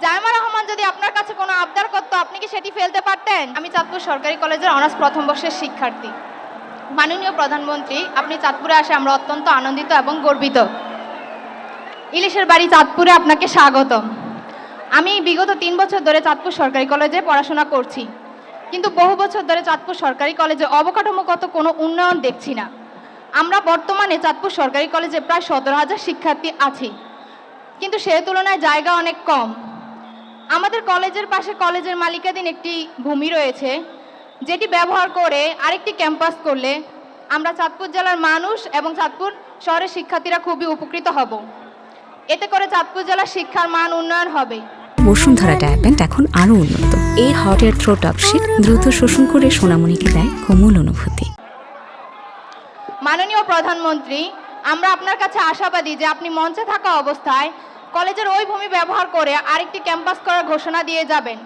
জাইমা রহমান যদি আপনার কাছে কোনো আবদার করতো, আপনি কি সেটি ফেলতে পারতেন? আমি চাঁদপুর সরকারি কলেজের অনার্স প্রথম বর্ষের শিক্ষার্থী। মাননীয় প্রধানমন্ত্রী, আপনি চাঁদপুরে আসে আমরা অত্যন্ত আনন্দিত এবং গর্বিত। ইলিশের বাড়ি চাঁদপুরে আপনাকে স্বাগতম। আমি বিগত 3 বছর ধরে চাঁদপুর সরকারি কলেজে পড়াশোনা করছি, কিন্তু বহু বছর ধরে চাঁদপুর সরকারি কলেজে অবকাঠামোগত কোনো উন্নয়ন দেখছি না। আমরা বর্তমানে চাঁদপুর সরকারি কলেজে প্রায় 17,000 শিক্ষার্থী আছি, কিন্তু সে তুলনায় জায়গা অনেক কম। আমাদের কলেজের পাশে কলেজের মালিকাধীন একটি ভূমি রয়েছে, যেটি ব্যবহার করে আরেকটি ক্যাম্পাস করলে আমরা চাঁদপুর জেলার মানুষ এবং চাঁদপুর শহরের শিক্ষার্থীরা খুবই উপকৃত হব। এতে করে চাঁদপুর জেলার শিক্ষার মান উন্নয়ন হবে। বসুন্ধরা ডায়াপেন্ট এখন আরো উন্নত। এই হট এয়ার থ্রো টপশিট দ্রুত শোষণ করে সোনামণিকে দেয় কোমল অনুভূতি। মাননীয় প্রধানমন্ত্রী, আমরা আপনার কাছে আশাবাদী যে আপনি মঞ্চে থাকা অবস্থায় কলেজের ওই ভূমি ব্যবহার করে আরেকটি ক্যাম্পাস করার ঘোষণা দিয়ে যাবেন।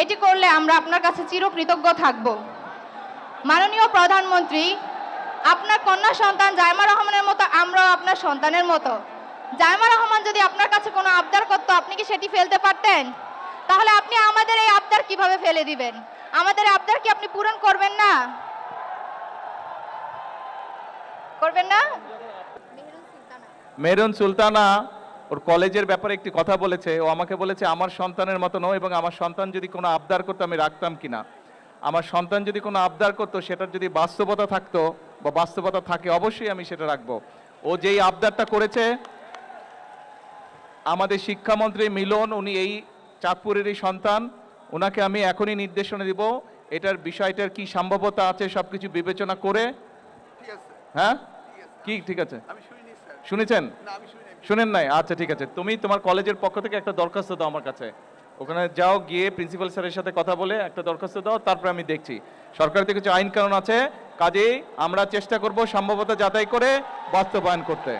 এটি করলে আমরা আপনার কাছে চিরকৃতজ্ঞ থাকব। মাননীয় প্রধানমন্ত্রী, আপনার কন্যা সন্তান জাইমা রহমানের মতো আমরাও আপনার সন্তানের মতো। জাইমা রহমান যদি আপনার কাছে কোনো আবদার করতো, আপনি কি সেটি ফেলতে পারতেন? তাহলে আপনি আমাদের এই আবদার কিভাবে ফেলে দিবেন? আমাদের আবদার কি আপনি পূরণ করবেন না? করবেন না? মেহরুন সুলতানা ওর কলেজের ব্যাপারে একটি কথা বলেছে। ও আমাকে বলেছে আমার সন্তানের মতো নয়, এবং আমার সন্তান যদি কোনো আবদার করতো আমি রাখতাম কিনা। আমার সন্তান যদি কোনো আবদার করতো, সেটার যদি বাস্তবতা থাকতো বা বাস্তবতা থাকে, অবশ্যই আমি সেটা রাখবো। ও যেই আবদারটা করেছে, আমাদের শিক্ষামন্ত্রী মিলন, উনি এই চাঁদপুরেরই সন্তান, ওনাকে আমি এখনই নির্দেশনা দিব এটার বিষয়টার কি সম্ভাব্যতা আছে সবকিছু বিবেচনা করে। হ্যাঁ, কি ঠিক আছে? শুনেছেন? শুনেন নাই? আচ্ছা ঠিক আছে, তুমি তোমার কলেজের পক্ষ থেকে একটা দরখাস্ত দাও আমার কাছে। ওখানে যাও, গিয়ে প্রিন্সিপাল স্যারের সাথে কথা বলে একটা দরখাস্ত দাও, তারপরে আমি দেখছি। সরকারের থেকে কিছু আইন কানুন আছে, কাজেই আমরা চেষ্টা করব সম্ভাব্যতা যাচাই করে বাস্তবায়ন করতে।